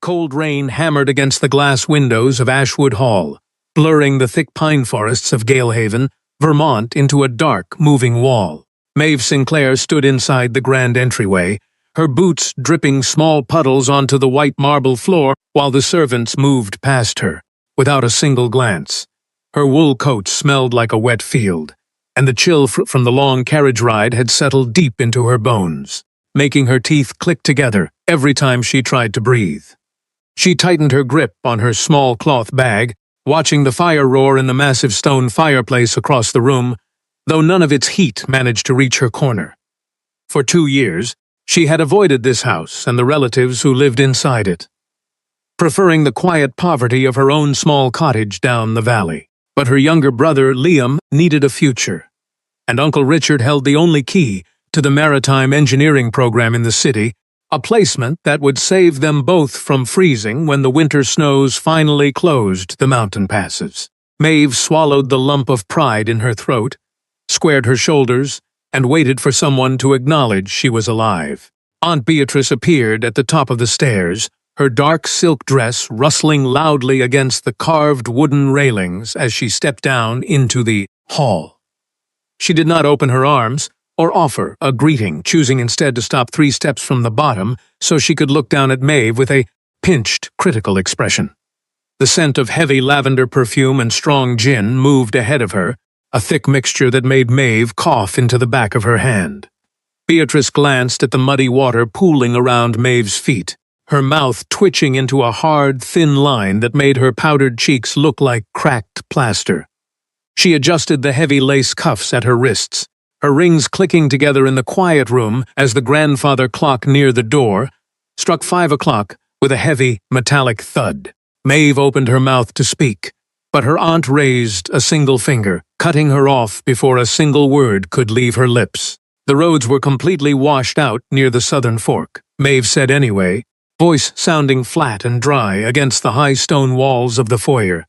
Cold rain hammered against the glass windows of Ashwood Hall, blurring the thick pine forests of Galehaven, Vermont into a dark, moving wall. Maeve Sinclair stood inside the grand entryway, her boots dripping small puddles onto the white marble floor while the servants moved past her, without a single glance. Her wool coat smelled like a wet field, and the chill from the long carriage ride had settled deep into her bones, making her teeth click together every time she tried to breathe. She tightened her grip on her small cloth bag, watching the fire roar in the massive stone fireplace across the room, though none of its heat managed to reach her corner. For 2 years, she had avoided this house and the relatives who lived inside it, preferring the quiet poverty of her own small cottage down the valley. But her younger brother, Liam, needed a future, and Uncle Richard held the only key to the maritime engineering program in the city, a placement that would save them both from freezing when the winter snows finally closed the mountain passes. Maeve swallowed the lump of pride in her throat, squared her shoulders, and waited for someone to acknowledge she was alive. Aunt Beatrice appeared at the top of the stairs, her dark silk dress rustling loudly against the carved wooden railings as she stepped down into the hall. She did not open her arms or offer a greeting, choosing instead to stop 3 steps from the bottom so she could look down at Maeve with a pinched, critical expression. The scent of heavy lavender perfume and strong gin moved ahead of her, a thick mixture that made Maeve cough into the back of her hand. Beatrice glanced at the muddy water pooling around Maeve's feet, her mouth twitching into a hard, thin line that made her powdered cheeks look like cracked plaster. She adjusted the heavy lace cuffs at her wrists, her rings clicking together in the quiet room as the grandfather clock near the door struck 5 o'clock with a heavy, metallic thud. Maeve opened her mouth to speak, but her aunt raised a single finger, cutting her off before a single word could leave her lips. The roads were completely washed out near the southern fork, Maeve said anyway, voice sounding flat and dry against the high stone walls of the foyer.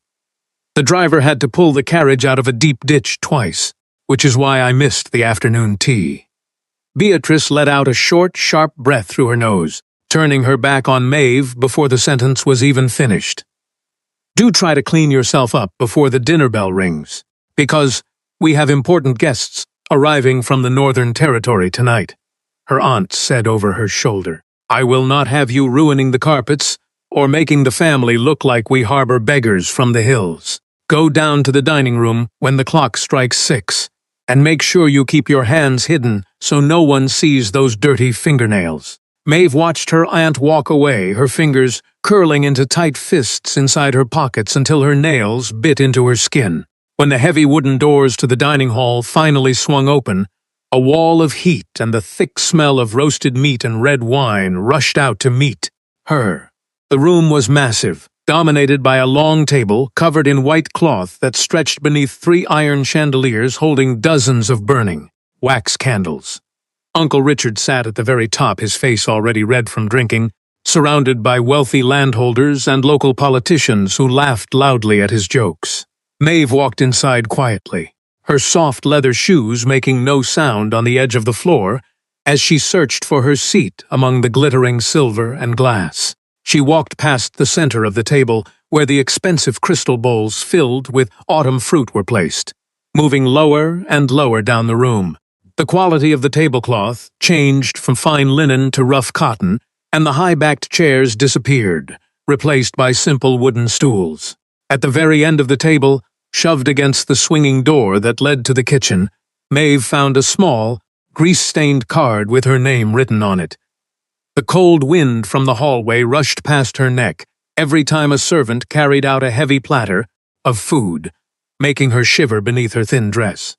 The driver had to pull the carriage out of a deep ditch twice, which is why I missed the afternoon tea. Beatrice let out a short, sharp breath through her nose, turning her back on Maeve before the sentence was even finished. Do try to clean yourself up before the dinner bell rings, because we have important guests arriving from the Northern Territory tonight, her aunt said over her shoulder. I will not have you ruining the carpets or making the family look like we harbor beggars from the hills. Go down to the dining room when the clock strikes 6, and make sure you keep your hands hidden so no one sees those dirty fingernails. Maeve watched her aunt walk away, her fingers curling into tight fists inside her pockets until her nails bit into her skin. When the heavy wooden doors to the dining hall finally swung open, a wall of heat and the thick smell of roasted meat and red wine rushed out to meet her. The room was massive, dominated by a long table covered in white cloth that stretched beneath 3 iron chandeliers holding dozens of burning wax candles. Uncle Richard sat at the very top, his face already red from drinking, surrounded by wealthy landholders and local politicians who laughed loudly at his jokes. Maeve walked inside quietly, her soft leather shoes making no sound on the edge of the floor as she searched for her seat among the glittering silver and glass. She walked past the center of the table where the expensive crystal bowls filled with autumn fruit were placed, moving lower and lower down the room. The quality of the tablecloth changed from fine linen to rough cotton, and the high-backed chairs disappeared, replaced by simple wooden stools. At the very end of the table, shoved against the swinging door that led to the kitchen, Maeve found a small, grease-stained card with her name written on it. The cold wind from the hallway rushed past her neck every time a servant carried out a heavy platter of food, making her shiver beneath her thin dress.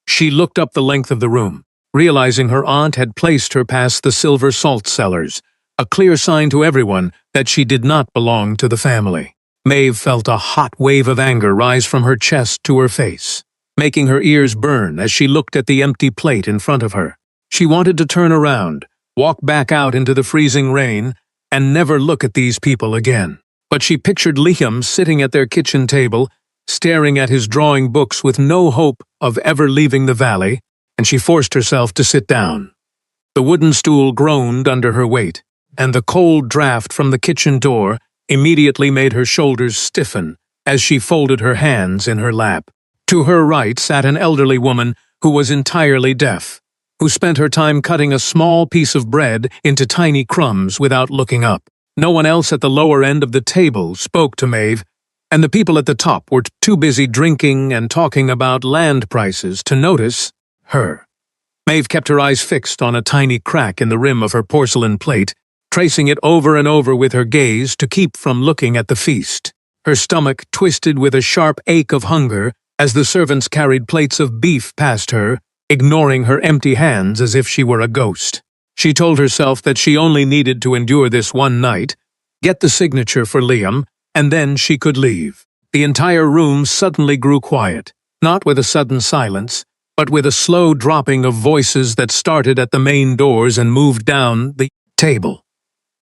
She looked up the length of the room, realizing her aunt had placed her past the silver salt cellars, a clear sign to everyone that she did not belong to the family. Maeve felt a hot wave of anger rise from her chest to her face, making her ears burn as she looked at the empty plate in front of her. She wanted to turn around, walk back out into the freezing rain, and never look at these people again. But she pictured Liam sitting at their kitchen table, staring at his drawing books with no hope of ever leaving the valley, and she forced herself to sit down. The wooden stool groaned under her weight, and the cold draft from the kitchen door immediately made her shoulders stiffen as she folded her hands in her lap. To her right sat an elderly woman who was entirely deaf, who spent her time cutting a small piece of bread into tiny crumbs without looking up. No one else at the lower end of the table spoke to Maeve, and the people at the top were too busy drinking and talking about land prices to notice her. Maeve kept her eyes fixed on a tiny crack in the rim of her porcelain plate, tracing it over and over with her gaze to keep from looking at the feast. Her stomach twisted with a sharp ache of hunger as the servants carried plates of beef past her, ignoring her empty hands as if she were a ghost. She told herself that she only needed to endure this one night, get the signature for Liam, and then she could leave. The entire room suddenly grew quiet, not with a sudden silence, but with a slow dropping of voices that started at the main doors and moved down the table.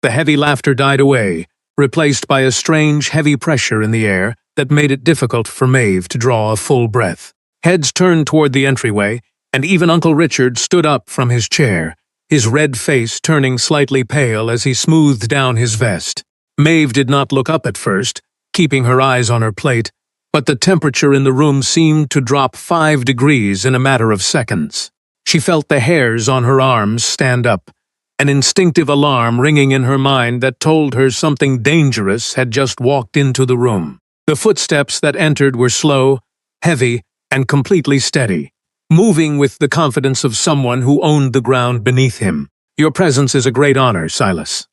The heavy laughter died away, replaced by a strange, heavy pressure in the air that made it difficult for Maeve to draw a full breath. Heads turned toward the entryway, and even Uncle Richard stood up from his chair, his red face turning slightly pale as he smoothed down his vest. Maeve did not look up at first, keeping her eyes on her plate, but the temperature in the room seemed to drop 5 degrees in a matter of seconds. She felt the hairs on her arms stand up, an instinctive alarm ringing in her mind that told her something dangerous had just walked into the room. The footsteps that entered were slow, heavy, and completely steady, moving with the confidence of someone who owned the ground beneath him. "Your presence is a great honor, Silas,"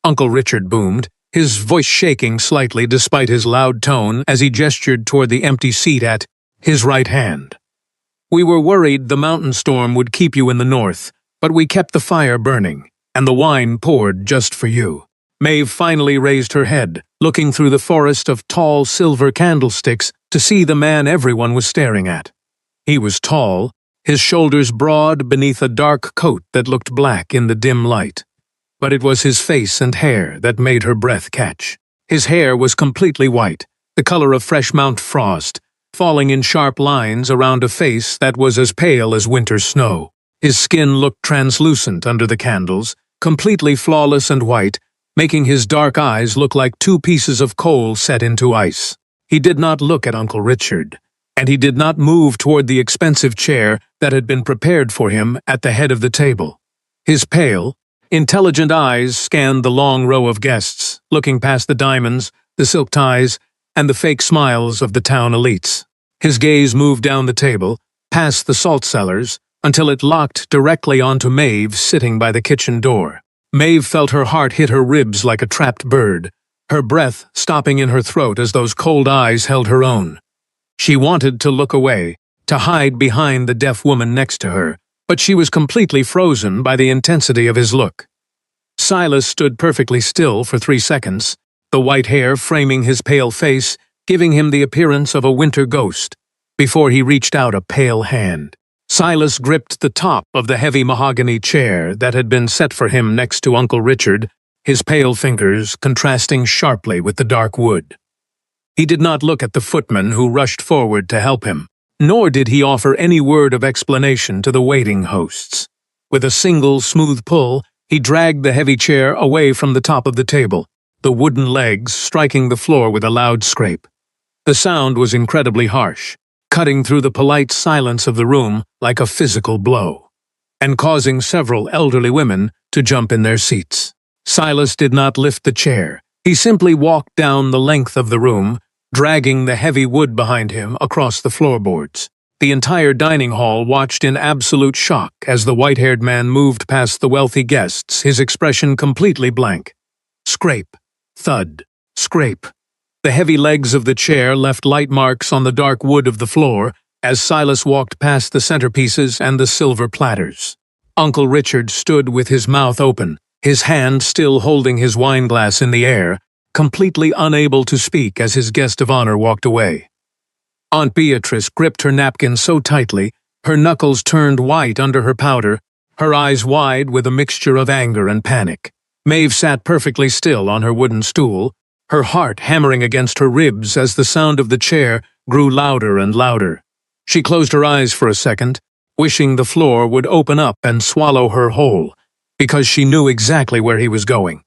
Uncle Richard boomed, his voice shaking slightly despite his loud tone as he gestured toward the empty seat at his right hand. "We were worried the mountain storm would keep you in the north, but we kept the fire burning, and the wine poured just for you." Maeve finally raised her head, looking through the forest of tall silver candlesticks to see the man everyone was staring at. He was tall, his shoulders broad beneath a dark coat that looked black in the dim light. But it was his face and hair that made her breath catch. His hair was completely white, the color of fresh Mount Frost, falling in sharp lines around a face that was as pale as winter snow. His skin looked translucent under the candles, completely flawless and white, making his dark eyes look like 2 pieces of coal set into ice. He did not look at Uncle Richard, and he did not move toward the expensive chair that had been prepared for him at the head of the table. His pale, intelligent eyes scanned the long row of guests, looking past the diamonds, the silk ties, and the fake smiles of the town elites. His gaze moved down the table, past the salt cellars, until it locked directly onto Maeve sitting by the kitchen door. Maeve felt her heart hit her ribs like a trapped bird, her breath stopping in her throat as those cold eyes held her own. She wanted to look away, to hide behind the deaf woman next to her, but she was completely frozen by the intensity of his look. Silas stood perfectly still for 3 seconds, the white hair framing his pale face, giving him the appearance of a winter ghost, before he reached out a pale hand. Silas gripped the top of the heavy mahogany chair that had been set for him next to Uncle Richard, his pale fingers contrasting sharply with the dark wood. He did not look at the footman who rushed forward to help him, nor did he offer any word of explanation to the waiting hosts. With a single smooth pull, he dragged the heavy chair away from the top of the table, the wooden legs striking the floor with a loud scrape. The sound was incredibly harsh, cutting through the polite silence of the room like a physical blow, and causing several elderly women to jump in their seats. Silas did not lift the chair. He simply walked down the length of the room, dragging the heavy wood behind him across the floorboards. The entire dining hall watched in absolute shock as the white-haired man moved past the wealthy guests, his expression completely blank. Scrape, thud, scrape. The heavy legs of the chair left light marks on the dark wood of the floor as Silas walked past the centerpieces and the silver platters. Uncle Richard stood with his mouth open, his hand still holding his wineglass in the air, completely unable to speak as his guest of honor walked away. Aunt Beatrice gripped her napkin so tightly, her knuckles turned white under her powder, her eyes wide with a mixture of anger and panic. Maeve sat perfectly still on her wooden stool, her heart hammering against her ribs as the sound of the chair grew louder and louder. She closed her eyes for a second, wishing the floor would open up and swallow her whole, because she knew exactly where he was going.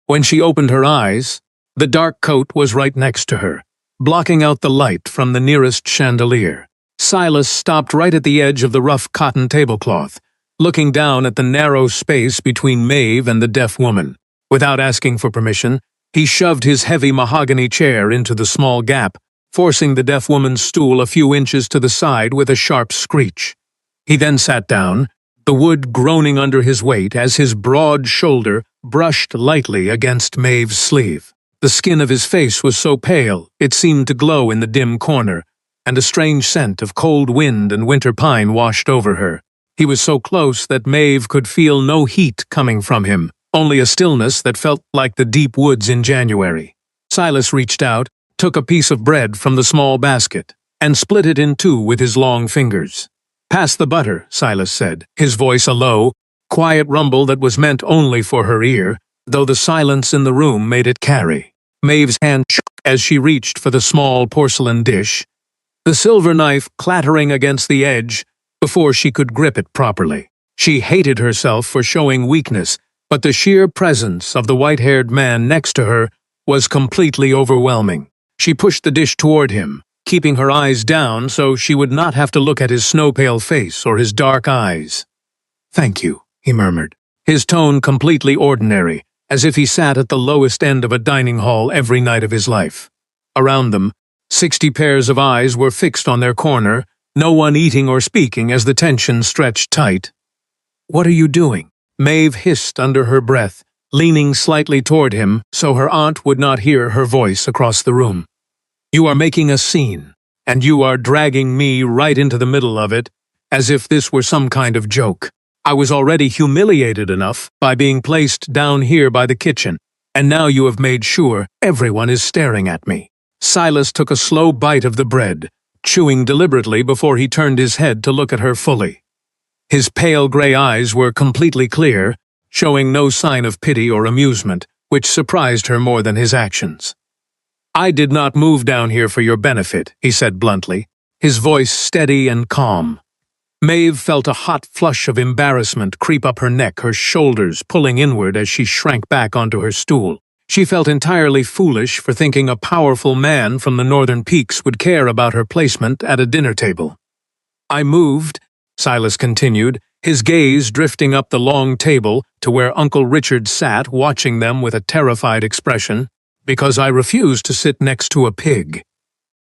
When she opened her eyes, the dark coat was right next to her, blocking out the light from the nearest chandelier. Silas stopped right at the edge of the rough cotton tablecloth, looking down at the narrow space between Maeve and the deaf woman. Without asking for permission, he shoved his heavy mahogany chair into the small gap, forcing the deaf woman's stool a few inches to the side with a sharp screech. He then sat down, the wood groaning under his weight as his broad shoulder brushed lightly against Maeve's sleeve. The skin of his face was so pale it seemed to glow in the dim corner, and a strange scent of cold wind and winter pine washed over her. He was so close that Maeve could feel no heat coming from him, only a stillness that felt like the deep woods in January. Silas reached out, took a piece of bread from the small basket, and split it in two with his long fingers. "Pass the butter," Silas said, his voice a low, quiet rumble that was meant only for her ear, though the silence in the room made it carry. Maeve's hand shook as she reached for the small porcelain dish, the silver knife clattering against the edge before she could grip it properly. She hated herself for showing weakness, but the sheer presence of the white-haired man next to her was completely overwhelming. She pushed the dish toward him, keeping her eyes down so she would not have to look at his snow-pale face or his dark eyes. "Thank you," he murmured, his tone completely ordinary, as if he sat at the lowest end of a dining hall every night of his life. Around them, 60 pairs of eyes were fixed on their corner, no one eating or speaking as the tension stretched tight. "What are you doing?" Maeve hissed under her breath, leaning slightly toward him so her aunt would not hear her voice across the room. "You are making a scene, and you are dragging me right into the middle of it, as if this were some kind of joke. I was already humiliated enough by being placed down here by the kitchen, and now you have made sure everyone is staring at me." Silas took a slow bite of the bread, chewing deliberately before he turned his head to look at her fully. His pale gray eyes were completely clear, showing no sign of pity or amusement, which surprised her more than his actions. "I did not move down here for your benefit," he said bluntly, his voice steady and calm. Maeve felt a hot flush of embarrassment creep up her neck, her shoulders pulling inward as she shrank back onto her stool. She felt entirely foolish for thinking a powerful man from the northern peaks would care about her placement at a dinner table. "I moved," Silas continued, his gaze drifting up the long table to where Uncle Richard sat watching them with a terrified expression, "because I refused to sit next to a pig.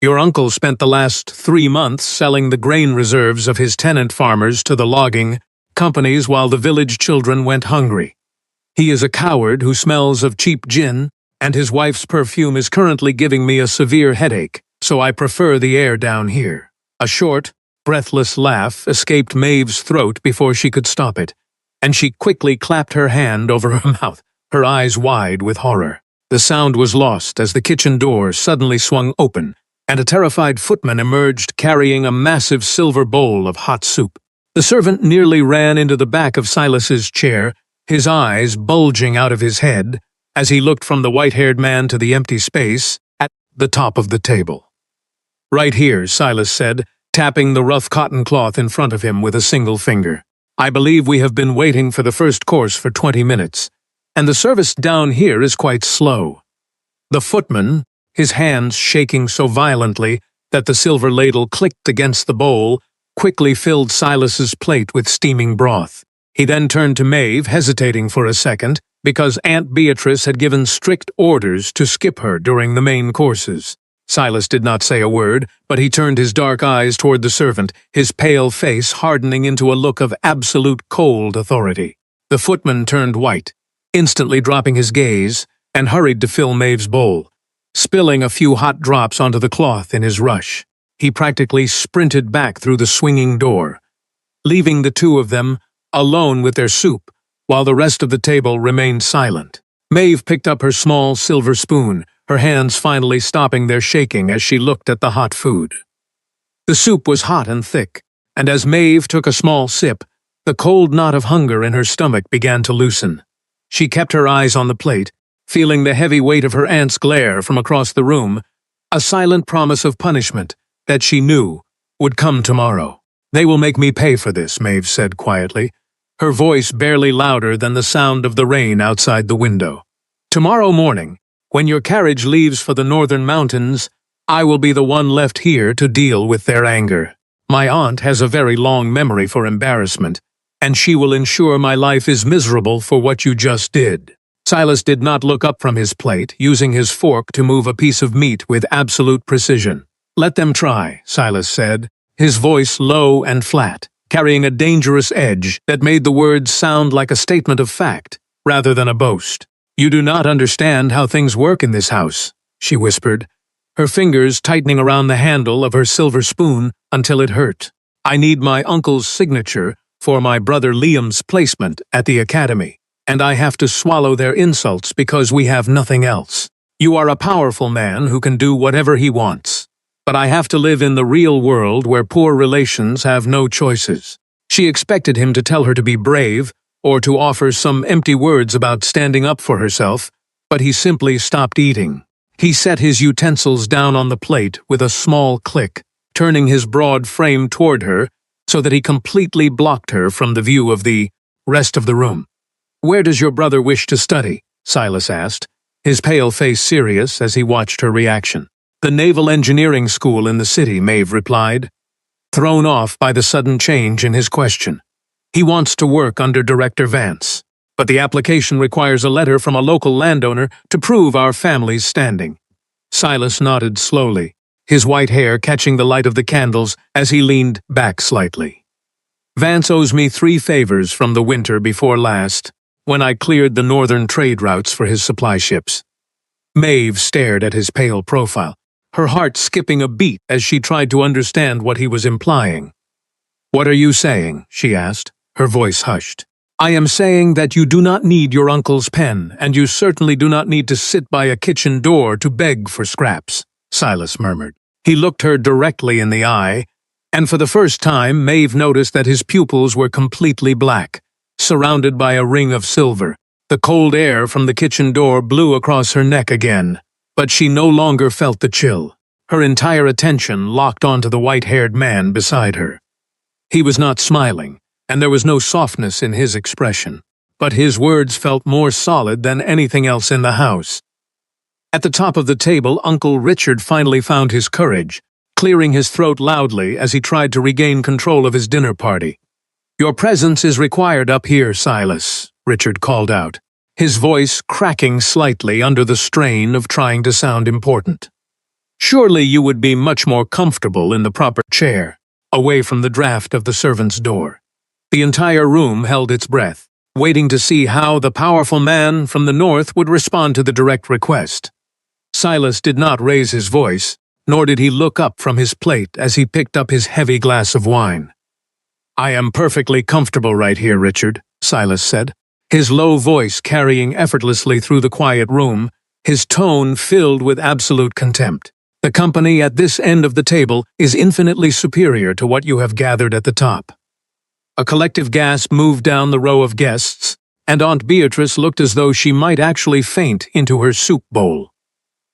Your uncle spent the last 3 months selling the grain reserves of his tenant farmers to the logging companies while the village children went hungry. He is a coward who smells of cheap gin, and his wife's perfume is currently giving me a severe headache, so I prefer the air down here." A short, breathless laugh escaped Maeve's throat before she could stop it, and she quickly clapped her hand over her mouth, her eyes wide with horror. The sound was lost as the kitchen door suddenly swung open, and a terrified footman emerged carrying a massive silver bowl of hot soup. The servant nearly ran into the back of Silas's chair, his eyes bulging out of his head as he looked from the white-haired man to the empty space at the top of the table. "Right here," Silas said, tapping the rough cotton cloth in front of him with a single finger. "I believe we have been waiting for the first course for 20 minutes, and the service down here is quite slow." The footman, his hands shaking so violently that the silver ladle clicked against the bowl, quickly filled Silas's plate with steaming broth. He then turned to Maeve, hesitating for a second, because Aunt Beatrice had given strict orders to skip her during the main courses. Silas did not say a word, but he turned his dark eyes toward the servant, his pale face hardening into a look of absolute cold authority. The footman turned white, instantly dropping his gaze, and hurried to fill Maeve's bowl, spilling a few hot drops onto the cloth in his rush. He practically sprinted back through the swinging door, leaving the two of them alone with their soup, while the rest of the table remained silent. Maeve picked up her small silver spoon, her hands finally stopping their shaking as she looked at the hot food. The soup was hot and thick, and as Maeve took a small sip, the cold knot of hunger in her stomach began to loosen. She kept her eyes on the plate, feeling the heavy weight of her aunt's glare from across the room, a silent promise of punishment that she knew would come tomorrow. "They will make me pay for this," Maeve said quietly, her voice barely louder than the sound of the rain outside the window. "Tomorrow morning, when your carriage leaves for the northern mountains, I will be the one left here to deal with their anger. My aunt has a very long memory for embarrassment, and she will ensure my life is miserable for what you just did." Silas did not look up from his plate, using his fork to move a piece of meat with absolute precision. "Let them try," Silas said, his voice low and flat, carrying a dangerous edge that made the words sound like a statement of fact, rather than a boast. "You do not understand how things work in this house," she whispered, her fingers tightening around the handle of her silver spoon until it hurt. "I need my uncle's signature for my brother Liam's placement at the academy, and I have to swallow their insults because we have nothing else. You are a powerful man who can do whatever he wants, but I have to live in the real world where poor relations have no choices." She expected him to tell her to be brave or to offer some empty words about standing up for herself, but he simply stopped eating. He set his utensils down on the plate with a small click, turning his broad frame toward her so that he completely blocked her from the view of the rest of the room. "Where does your brother wish to study?" Silas asked, his pale face serious as he watched her reaction. "The Naval Engineering School in the city," Maeve replied, thrown off by the sudden change in his question. "He wants to work under Director Vance, but the application requires a letter from a local landowner to prove our family's standing." Silas nodded slowly, his white hair catching the light of the candles as he leaned back slightly. "Vance owes me 3 favors from the winter before last, when I cleared the northern trade routes for his supply ships." Maeve stared at his pale profile, her heart skipping a beat as she tried to understand what he was implying. "What are you saying?" she asked, her voice hushed. "I am saying that you do not need your uncle's pen, and you certainly do not need to sit by a kitchen door to beg for scraps," Silas murmured. He looked her directly in the eye, and for the first time Maeve noticed that his pupils were completely black, surrounded by a ring of silver. The cold air from the kitchen door blew across her neck again, but she no longer felt the chill. Her entire attention locked onto the white-haired man beside her. He was not smiling, and there was no softness in his expression, but his words felt more solid than anything else in the house. At the top of the table, Uncle Richard finally found his courage, clearing his throat loudly as he tried to regain control of his dinner party. "Your presence is required up here, Silas," Richard called out, his voice cracking slightly under the strain of trying to sound important. "Surely you would be much more comfortable in the proper chair, away from the draft of the servant's door." The entire room held its breath, waiting to see how the powerful man from the north would respond to the direct request. Silas did not raise his voice, nor did he look up from his plate as he picked up his heavy glass of wine. "I am perfectly comfortable right here, Richard," Silas said, his low voice carrying effortlessly through the quiet room, his tone filled with absolute contempt. "The company at this end of the table is infinitely superior to what you have gathered at the top." A collective gasp moved down the row of guests, and Aunt Beatrice looked as though she might actually faint into her soup bowl.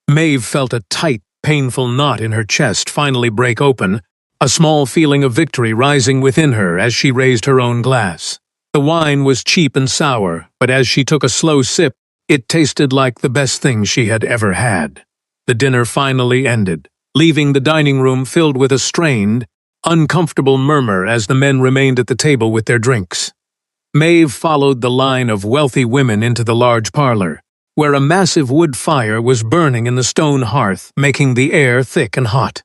Maeve felt a tight, painful knot in her chest finally break open, a small feeling of victory rising within her as she raised her own glass. The wine was cheap and sour, but as she took a slow sip, it tasted like the best thing she had ever had. The dinner finally ended, leaving the dining room filled with a strained, uncomfortable murmur as the men remained at the table with their drinks. Maeve followed the line of wealthy women into the large parlor, where a massive wood fire was burning in the stone hearth, making the air thick and hot.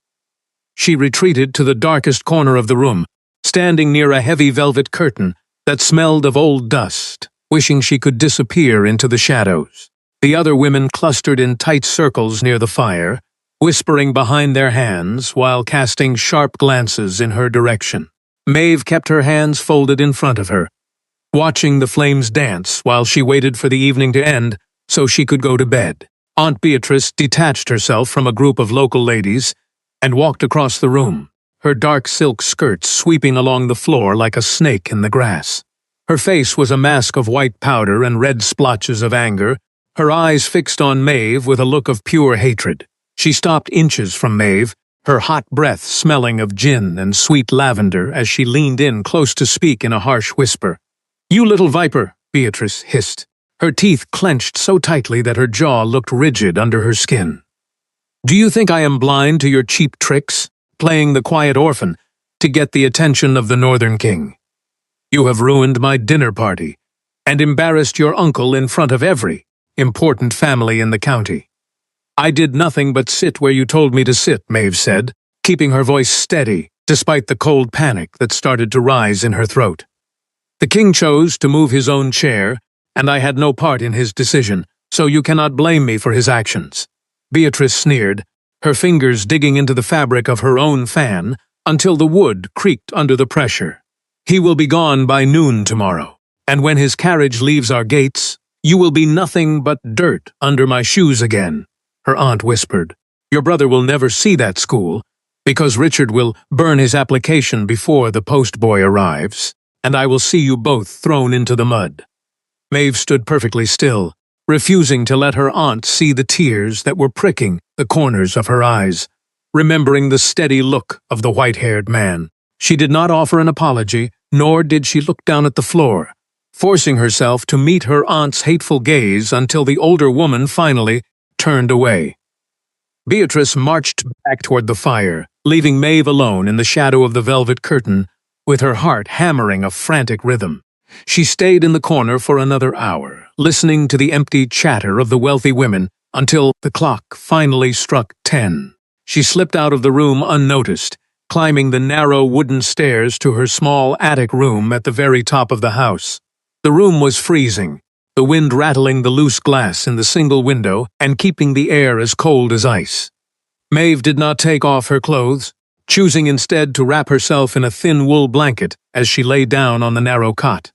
She retreated to the darkest corner of the room, standing near a heavy velvet curtain that smelled of old dust, wishing she could disappear into the shadows. The other women clustered in tight circles near the fire, whispering behind their hands while casting sharp glances in her direction. Maeve kept her hands folded in front of her, watching the flames dance while she waited for the evening to end so she could go to bed. Aunt Beatrice detached herself from a group of local ladies and walked across the room, her dark silk skirts sweeping along the floor like a snake in the grass. Her face was a mask of white powder and red splotches of anger, her eyes fixed on Maeve with a look of pure hatred. She stopped inches from Maeve, her hot breath smelling of gin and sweet lavender as she leaned in close to speak in a harsh whisper. "You little viper," Beatrice hissed, her teeth clenched so tightly that her jaw looked rigid under her skin. "Do you think I am blind to your cheap tricks, playing the quiet orphan, to get the attention of the Northern King? You have ruined my dinner party, and embarrassed your uncle in front of every important family in the county." "I did nothing but sit where you told me to sit," Maeve said, keeping her voice steady despite the cold panic that started to rise in her throat. "The king chose to move his own chair, and I had no part in his decision, so you cannot blame me for his actions." Beatrice sneered, her fingers digging into the fabric of her own fan until the wood creaked under the pressure. "He will be gone by noon tomorrow, and when his carriage leaves our gates, you will be nothing but dirt under my shoes again," her aunt whispered. "Your brother will never see that school, because Richard will burn his application before the postboy arrives, and I will see you both thrown into the mud." Maeve stood perfectly still, refusing to let her aunt see the tears that were pricking the corners of her eyes, remembering the steady look of the white-haired man. She did not offer an apology, nor did she look down at the floor, forcing herself to meet her aunt's hateful gaze until the older woman finally turned away. Beatrice marched back toward the fire, leaving Maeve alone in the shadow of the velvet curtain, with her heart hammering a frantic rhythm. She stayed in the corner for another hour, listening to the empty chatter of the wealthy women until the clock finally struck 10. She slipped out of the room unnoticed, climbing the narrow wooden stairs to her small attic room at the very top of the house. The room was freezing, the wind rattling the loose glass in the single window and keeping the air as cold as ice. Maeve did not take off her clothes, choosing instead to wrap herself in a thin wool blanket as she lay down on the narrow cot.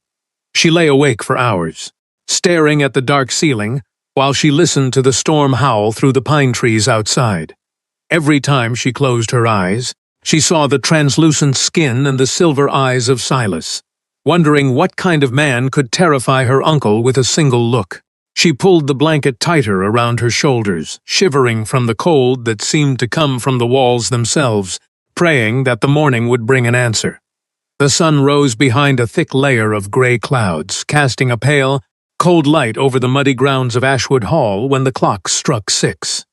She lay awake for hours, staring at the dark ceiling while she listened to the storm howl through the pine trees outside. Every time she closed her eyes, she saw the translucent skin and the silver eyes of Silas, wondering what kind of man could terrify her uncle with a single look. She pulled the blanket tighter around her shoulders, shivering from the cold that seemed to come from the walls themselves, praying that the morning would bring an answer. The sun rose behind a thick layer of gray clouds, casting a pale, cold light over the muddy grounds of Ashwood Hall when the clock struck 6.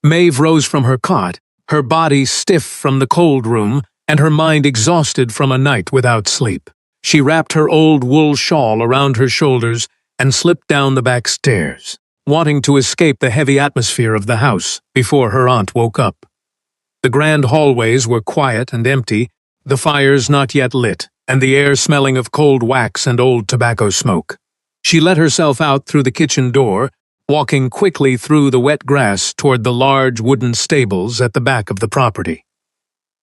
Maeve rose from her cot, her body stiff from the cold room and her mind exhausted from a night without sleep. She wrapped her old wool shawl around her shoulders and slipped down the back stairs, wanting to escape the heavy atmosphere of the house before her aunt woke up. The grand hallways were quiet and empty, the fires not yet lit, and the air smelling of cold wax and old tobacco smoke. She let herself out through the kitchen door, walking quickly through the wet grass toward the large wooden stables at the back of the property.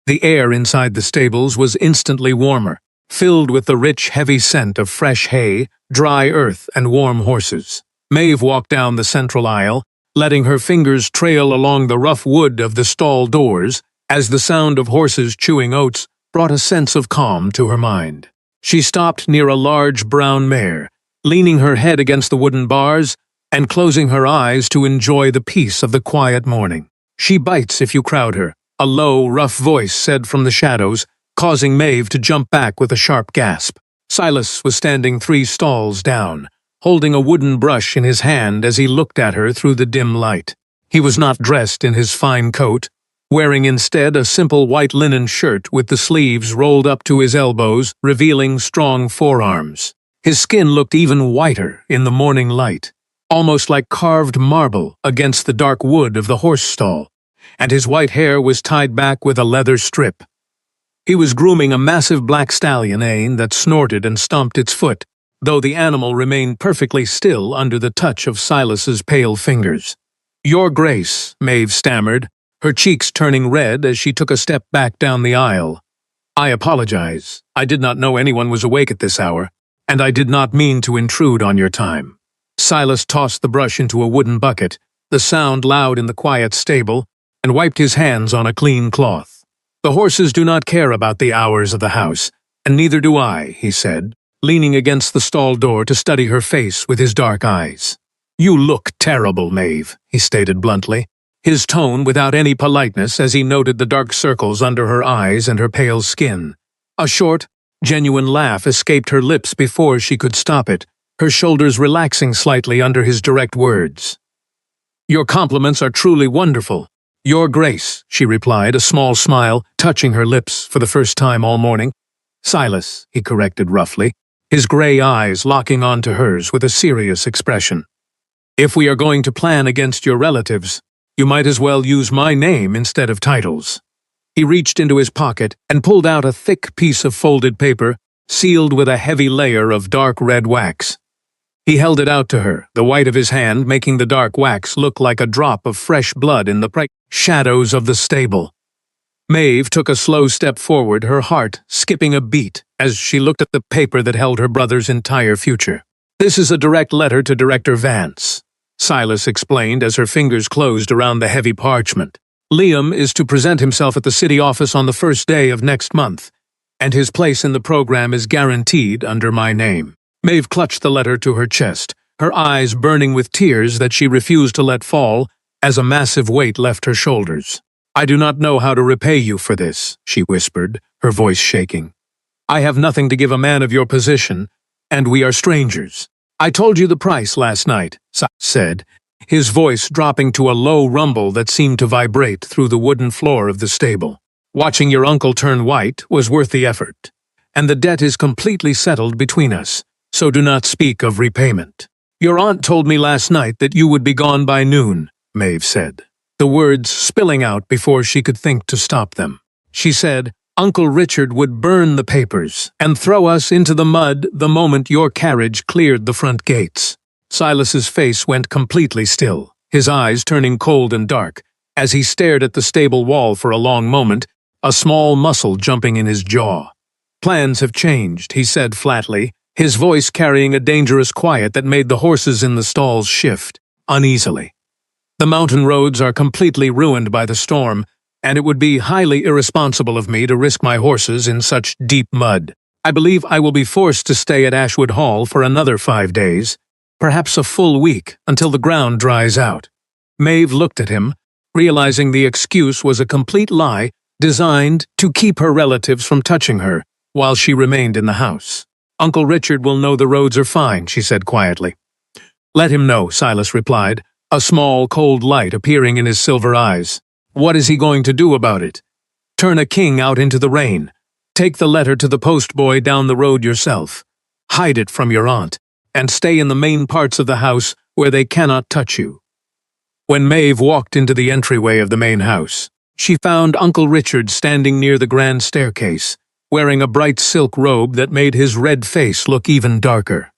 The air inside the stables was instantly warmer, filled with the rich, heavy scent of fresh hay, dry earth, and warm horses. Maeve walked down the central aisle, letting her fingers trail along the rough wood of the stall doors as the sound of horses chewing oats brought a sense of calm to her mind. She stopped near a large brown mare, leaning her head against the wooden bars and closing her eyes to enjoy the peace of the quiet morning. "She bites if you crowd her," a low, rough voice said from the shadows, causing Maeve to jump back with a sharp gasp. Silas was standing 3 stalls down, holding a wooden brush in his hand as he looked at her through the dim light. He was not dressed in his fine coat, wearing instead a simple white linen shirt with the sleeves rolled up to his elbows, revealing strong forearms. His skin looked even whiter in the morning light, almost like carved marble against the dark wood of the horse stall, and his white hair was tied back with a leather strip. He was grooming a massive black stallion that snorted and stomped its foot, though the animal remained perfectly still under the touch of Silas's pale fingers. "Your Grace," Maeve stammered, her cheeks turning red as she took a step back down the aisle. "I apologize. I did not know anyone was awake at this hour, and I did not mean to intrude on your time." Silas tossed the brush into a wooden bucket, the sound loud in the quiet stable, and wiped his hands on a clean cloth. "The horses do not care about the hours of the house, and neither do I," he said, leaning against the stall door to study her face with his dark eyes. "You look terrible, Maeve," he stated bluntly, his tone without any politeness as he noted the dark circles under her eyes and her pale skin. A short, genuine laugh escaped her lips before she could stop it, her shoulders relaxing slightly under his direct words. "Your compliments are truly wonderful. Your Grace," she replied, a small smile touching her lips for the first time all morning. "Silas," he corrected roughly, his gray eyes locking onto hers with a serious expression. "If we are going to plan against your relatives, you might as well use my name instead of titles." He reached into his pocket and pulled out a thick piece of folded paper, sealed with a heavy layer of dark red wax. He held it out to her, the white of his hand making the dark wax look like a drop of fresh blood in the shadows of the stable. Maeve took a slow step forward, her heart skipping a beat as she looked at the paper that held her brother's entire future. "This is a direct letter to Director Vance," Silas explained as her fingers closed around the heavy parchment. "Liam is to present himself at the city office on the first day of next month, and his place in the program is guaranteed under my name." Maeve clutched the letter to her chest, her eyes burning with tears that she refused to let fall as a massive weight left her shoulders. "I do not know how to repay you for this," she whispered, her voice shaking. "I have nothing to give a man of your position, and we are strangers." "I told you the price last night," Silas said, his voice dropping to a low rumble that seemed to vibrate through the wooden floor of the stable. "Watching your uncle turn white was worth the effort, and the debt is completely settled between us, so do not speak of repayment." "Your aunt told me last night that you would be gone by noon," Maeve said, the words spilling out before she could think to stop them. She said, "Uncle Richard would burn the papers and throw us into the mud the moment your carriage cleared the front gates." Silas's face went completely still, his eyes turning cold and dark, as he stared at the stable wall for a long moment, a small muscle jumping in his jaw. "Plans have changed," he said flatly, his voice carrying a dangerous quiet that made the horses in the stalls shift uneasily. "The mountain roads are completely ruined by the storm, and it would be highly irresponsible of me to risk my horses in such deep mud. I believe I will be forced to stay at Ashwood Hall for another 5 days, perhaps a full week, until the ground dries out." Maeve looked at him, realizing the excuse was a complete lie designed to keep her relatives from touching her while she remained in the house. "Uncle Richard will know the roads are fine," she said quietly. "Let him know," Silas replied, a small, cold light appearing in his silver eyes. "What is he going to do about it? Turn a king out into the rain. Take the letter to the postboy down the road yourself. Hide it from your aunt, and stay in the main parts of the house where they cannot touch you." When Maeve walked into the entryway of the main house, she found Uncle Richard standing near the grand staircase, wearing a bright silk robe that made his red face look even darker.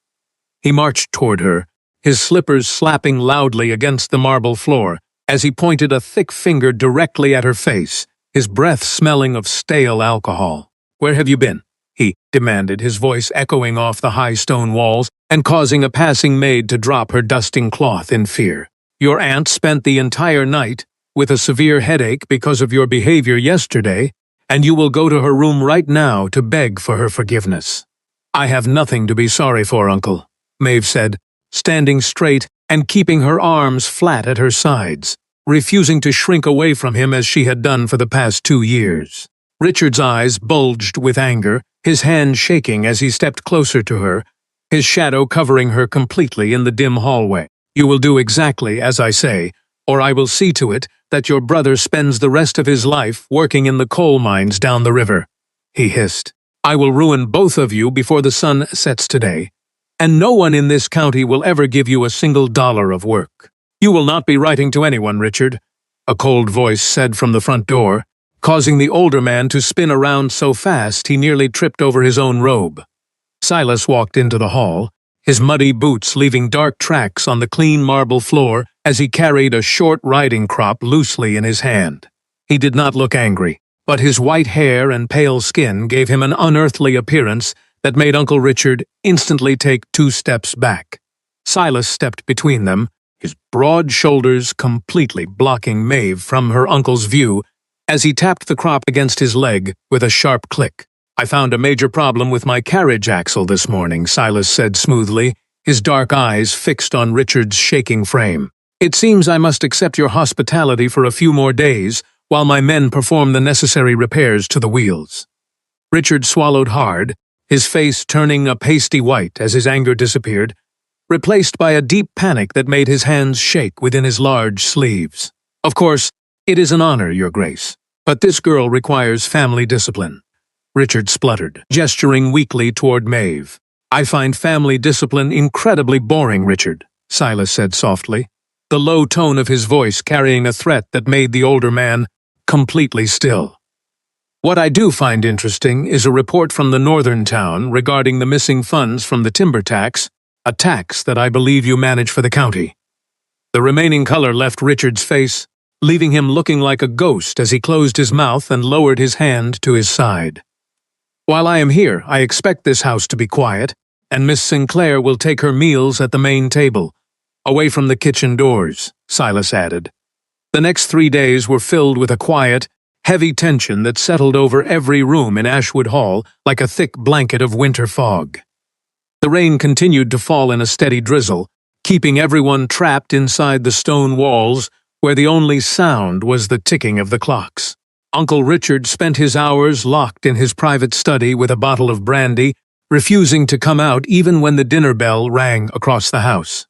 He marched toward her, his slippers slapping loudly against the marble floor as he pointed a thick finger directly at her face, his breath smelling of stale alcohol. "Where have you been?" he demanded, his voice echoing off the high stone walls and causing a passing maid to drop her dusting cloth in fear. "Your aunt spent the entire night with a severe headache because of your behavior yesterday, and you will go to her room right now to beg for her forgiveness." "I have nothing to be sorry for, Uncle," Maeve said, standing straight and keeping her arms flat at her sides, refusing to shrink away from him as she had done for the past 2 years. Richard's eyes bulged with anger, his hand shaking as he stepped closer to her, his shadow covering her completely in the dim hallway. "You will do exactly as I say, or I will see to it that your brother spends the rest of his life working in the coal mines down the river," he hissed. "I will ruin both of you before the sun sets today, and no one in this county will ever give you a single dollar of work." "You will not be writing to anyone, Richard," a cold voice said from the front door, causing the older man to spin around so fast he nearly tripped over his own robe. Silas walked into the hall, his muddy boots leaving dark tracks on the clean marble floor as he carried a short riding crop loosely in his hand. He did not look angry, but his white hair and pale skin gave him an unearthly appearance that made Uncle Richard instantly take 2 steps back. Silas stepped between them, his broad shoulders completely blocking Maeve from her uncle's view as he tapped the crop against his leg with a sharp click. "I found a major problem with my carriage axle this morning," Silas said smoothly, his dark eyes fixed on Richard's shaking frame. "It seems I must accept your hospitality for a few more days while my men perform the necessary repairs to the wheels." Richard swallowed hard, his face turning a pasty white as his anger disappeared, replaced by a deep panic that made his hands shake within his large sleeves. "Of course, it is an honor, Your Grace, but this girl requires family discipline," Richard spluttered, gesturing weakly toward Maeve. "I find family discipline incredibly boring, Richard," Silas said softly, the low tone of his voice carrying a threat that made the older man completely still. "What I do find interesting is a report from the northern town regarding the missing funds from the timber tax, a tax that I believe you manage for the county." The remaining color left Richard's face, leaving him looking like a ghost as he closed his mouth and lowered his hand to his side. "While I am here, I expect this house to be quiet, and Miss Sinclair will take her meals at the main table, away from the kitchen doors," Silas added. The next 3 days were filled with a quiet, heavy tension that settled over every room in Ashwood Hall like a thick blanket of winter fog. The rain continued to fall in a steady drizzle, keeping everyone trapped inside the stone walls where the only sound was the ticking of the clocks. Uncle Richard spent his hours locked in his private study with a bottle of brandy, refusing to come out even when the dinner bell rang across the house.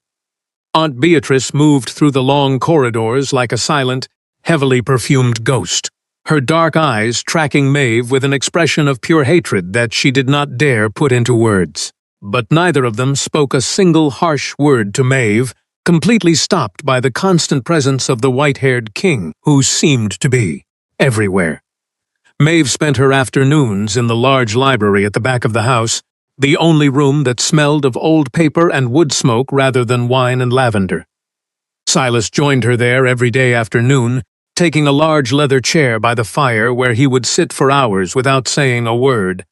Aunt Beatrice moved through the long corridors like a silent, heavily perfumed ghost, her dark eyes tracking Maeve with an expression of pure hatred that she did not dare put into words. But neither of them spoke a single harsh word to Maeve, completely stopped by the constant presence of the white-haired king, who seemed to be everywhere. Maeve spent her afternoons in the large library at the back of the house, the only room that smelled of old paper and wood smoke rather than wine and lavender. Silas joined her there every day after noon, taking a large leather chair by the fire where he would sit for hours without saying a word,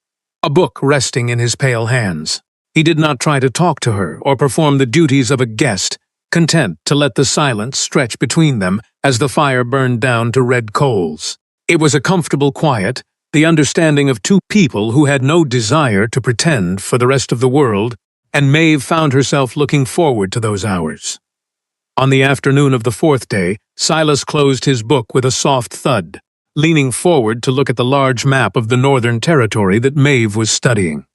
a book resting in his pale hands. He did not try to talk to her or perform the duties of a guest, content to let the silence stretch between them as the fire burned down to red coals. It was a comfortable quiet, the understanding of two people who had no desire to pretend for the rest of the world, and Maeve found herself looking forward to those hours. On the afternoon of the 4th day, Silas closed his book with a soft thud, leaning forward to look at the large map of the Northern Territory that Maeve was studying.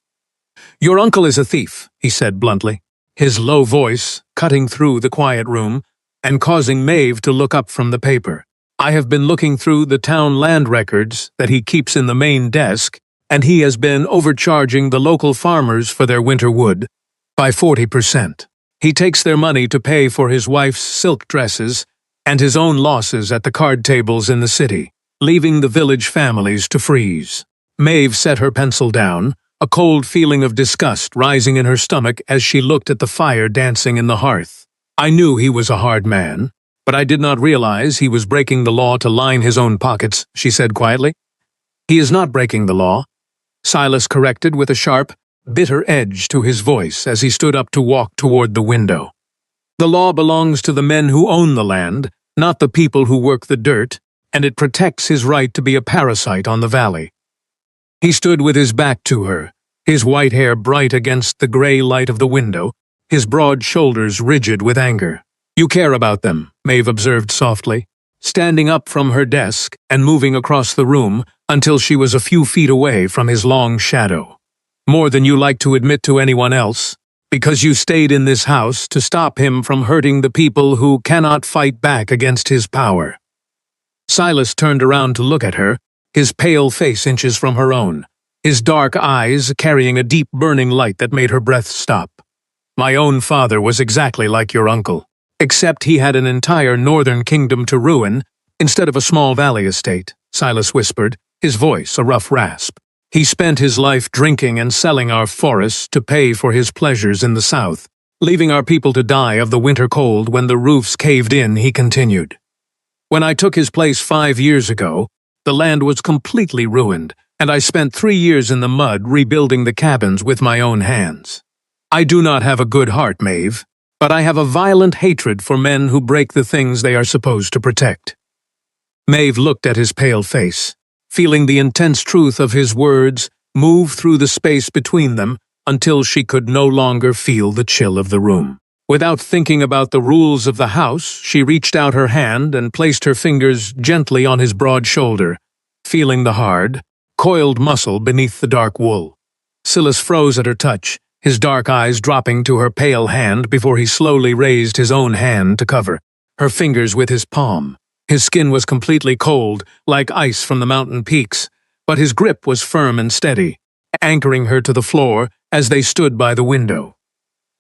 "Your uncle is a thief," he said bluntly, his low voice cutting through the quiet room and causing Maeve to look up from the paper. "I have been looking through the town land records that he keeps in the main desk, and he has been overcharging the local farmers for their winter wood by 40%. He takes their money to pay for his wife's silk dresses and his own losses at the card tables in the city, leaving the village families to freeze." Maeve set her pencil down, a cold feeling of disgust rising in her stomach as she looked at the fire dancing in the hearth. "I knew he was a hard man, but I did not realize he was breaking the law to line his own pockets," she said quietly. "He is not breaking the law," Silas corrected with a sharp, bitter edge to his voice as he stood up to walk toward the window. "The law belongs to the men who own the land, not the people who work the dirt, and it protects his right to be a parasite on the valley." He stood with his back to her, his white hair bright against the gray light of the window, his broad shoulders rigid with anger. "You care about them," Maeve observed softly, standing up from her desk and moving across the room until she was a few feet away from his long shadow. "More than you like to admit to anyone else, because you stayed in this house to stop him from hurting the people who cannot fight back against his power." Silas turned around to look at her, his pale face inches from her own, his dark eyes carrying a deep burning light that made her breath stop. "My own father was exactly like your uncle, except he had an entire northern kingdom to ruin instead of a small valley estate," Silas whispered, his voice a rough rasp. "He spent his life drinking and selling our forests to pay for his pleasures in the south, leaving our people to die of the winter cold when the roofs caved in," he continued. "When I took his place 5 years ago, the land was completely ruined, and I spent 3 years in the mud rebuilding the cabins with my own hands. I do not have a good heart, Maeve, but I have a violent hatred for men who break the things they are supposed to protect." Maeve looked at his pale face, feeling the intense truth of his words move through the space between them until she could no longer feel the chill of the room. Without thinking about the rules of the house, she reached out her hand and placed her fingers gently on his broad shoulder, feeling the hard, coiled muscle beneath the dark wool. Silas froze at her touch, his dark eyes dropping to her pale hand before he slowly raised his own hand to cover her fingers with his palm. His skin was completely cold, like ice from the mountain peaks, but his grip was firm and steady, anchoring her to the floor as they stood by the window.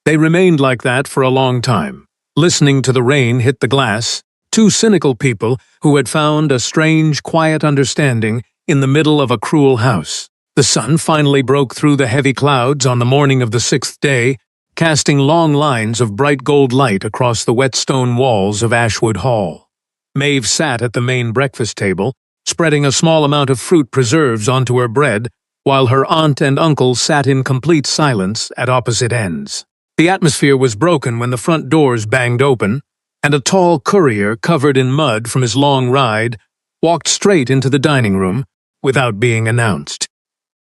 They remained like that for a long time, listening to the rain hit the glass, two cynical people who had found a strange, quiet understanding in the middle of a cruel house. The sun finally broke through the heavy clouds on the morning of the sixth day, casting long lines of bright gold light across the wet stone walls of Ashwood Hall. Maeve sat at the main breakfast table, spreading a small amount of fruit preserves onto her bread, while her aunt and uncle sat in complete silence at opposite ends. The atmosphere was broken when the front doors banged open, and a tall courier covered in mud from his long ride walked straight into the dining room without being announced.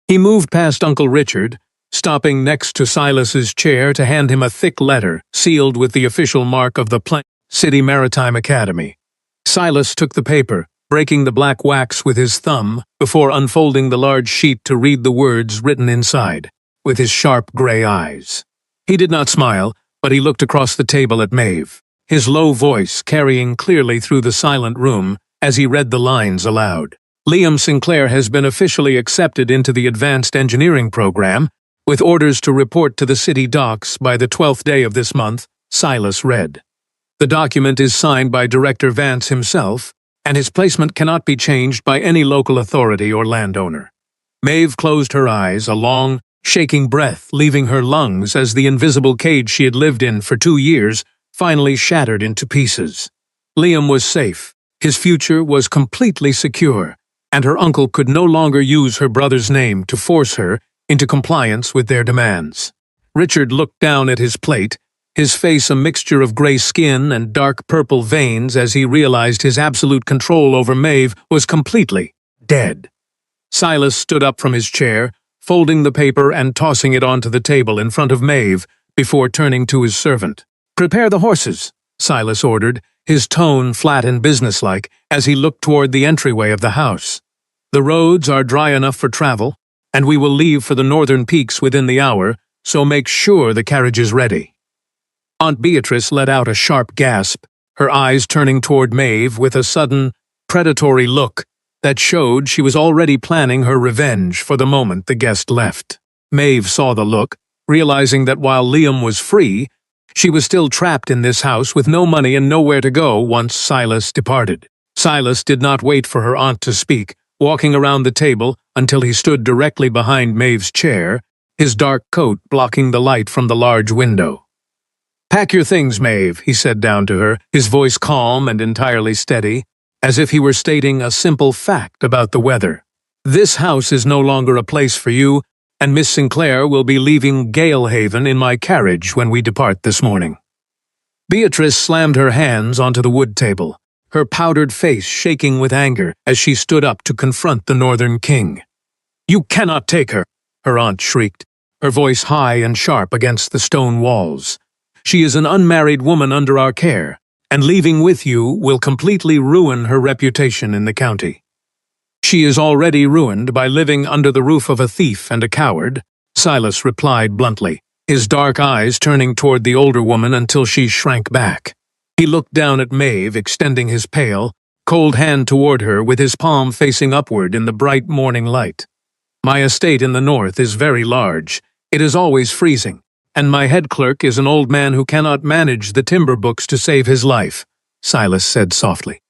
He moved past Uncle Richard, stopping next to Silas's chair to hand him a thick letter sealed with the official mark of the City Maritime Academy. Silas took the paper, breaking the black wax with his thumb before unfolding the large sheet to read the words written inside, with his sharp gray eyes. He did not smile, but he looked across the table at Maeve, his low voice carrying clearly through the silent room as he read the lines aloud. Liam Sinclair has been officially accepted into the Advanced Engineering Program, with orders to report to the city docks by the 12th day of this month, Silas read. The document is signed by Director Vance himself, and his placement cannot be changed by any local authority or landowner. Maeve closed her eyes, a long, shaking breath leaving her lungs as the invisible cage she had lived in for 2 years finally shattered into pieces. Liam was safe, his future was completely secure, and her uncle could no longer use her brother's name to force her into compliance with their demands. Richard looked down at his plate, his face a mixture of gray skin and dark purple veins as he realized his absolute control over Maeve was completely dead. Silas stood up from his chair, folding the paper and tossing it onto the table in front of Maeve before turning to his servant. "Prepare the horses," Silas ordered, his tone flat and businesslike as he looked toward the entryway of the house. "The roads are dry enough for travel, and we will leave for the northern peaks within the hour, so make sure the carriage is ready." Aunt Beatrice let out a sharp gasp, her eyes turning toward Maeve with a sudden, predatory look that showed she was already planning her revenge for the moment the guest left. Maeve saw the look, realizing that while Liam was free, she was still trapped in this house with no money and nowhere to go once Silas departed. Silas did not wait for her aunt to speak, walking around the table until he stood directly behind Maeve's chair, his dark coat blocking the light from the large window. "Pack your things, Maeve," he said down to her, his voice calm and entirely steady, as if he were stating a simple fact about the weather. "This house is no longer a place for you, and Miss Sinclair will be leaving Galehaven in my carriage when we depart this morning." Beatrice slammed her hands onto the wood table, her powdered face shaking with anger as she stood up to confront the Northern King. "You cannot take her," her aunt shrieked, her voice high and sharp against the stone walls. "She is an unmarried woman under our care, and leaving with you will completely ruin her reputation in the county." "She is already ruined by living under the roof of a thief and a coward," Silas replied bluntly, his dark eyes turning toward the older woman until she shrank back. He looked down at Maeve, extending his pale, cold hand toward her with his palm facing upward in the bright morning light. "My estate in the north is very large. It is always freezing, and my head clerk is an old man who cannot manage the timber books to save his life," Silas said softly.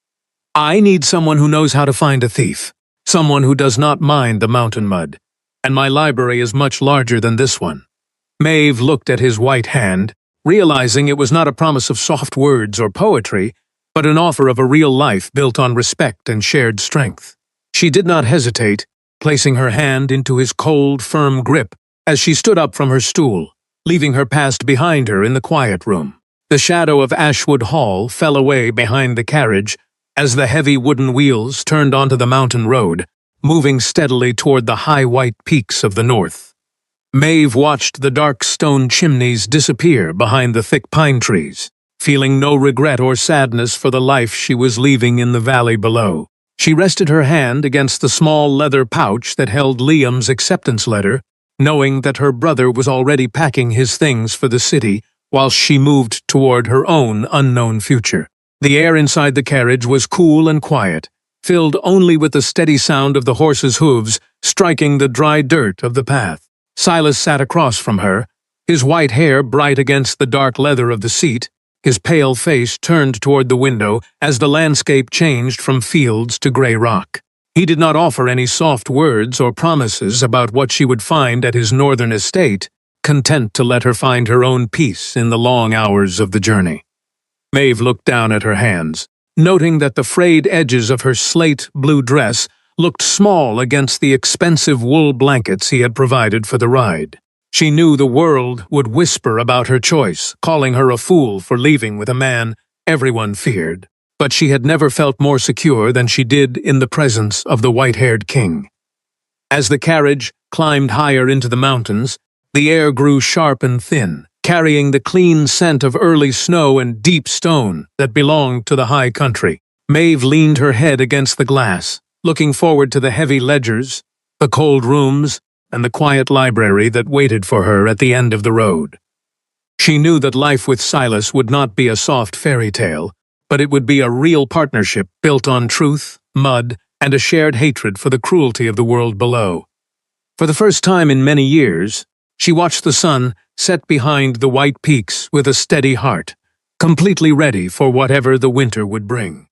"I need someone who knows how to find a thief, someone who does not mind the mountain mud, and my library is much larger than this one." Maeve looked at his white hand, realizing it was not a promise of soft words or poetry, but an offer of a real life built on respect and shared strength. She did not hesitate, placing her hand into his cold, firm grip as she stood up from her stool, leaving her past behind her in the quiet room. The shadow of Ashwood Hall fell away behind the carriage as the heavy wooden wheels turned onto the mountain road, moving steadily toward the high white peaks of the north. Maeve watched the dark stone chimneys disappear behind the thick pine trees, feeling no regret or sadness for the life she was leaving in the valley below. She rested her hand against the small leather pouch that held Liam's acceptance letter, knowing that her brother was already packing his things for the city while she moved toward her own unknown future. The air inside the carriage was cool and quiet, filled only with the steady sound of the horse's hooves striking the dry dirt of the path. Silas sat across from her, his white hair bright against the dark leather of the seat, his pale face turned toward the window as the landscape changed from fields to gray rock. He did not offer any soft words or promises about what she would find at his northern estate, content to let her find her own peace in the long hours of the journey. Maeve looked down at her hands, noting that the frayed edges of her slate blue dress looked small against the expensive wool blankets he had provided for the ride. She knew the world would whisper about her choice, calling her a fool for leaving with a man everyone feared, but she had never felt more secure than she did in the presence of the white-haired king. As the carriage climbed higher into the mountains, the air grew sharp and thin, carrying the clean scent of early snow and deep stone that belonged to the high country. Maeve leaned her head against the glass, looking forward to the heavy ledgers, the cold rooms, and the quiet library that waited for her at the end of the road. She knew that life with Silas would not be a soft fairy tale, but it would be a real partnership built on truth, mud, and a shared hatred for the cruelty of the world below. For the first time in many years, she watched the sun set behind the white peaks with a steady heart, completely ready for whatever the winter would bring.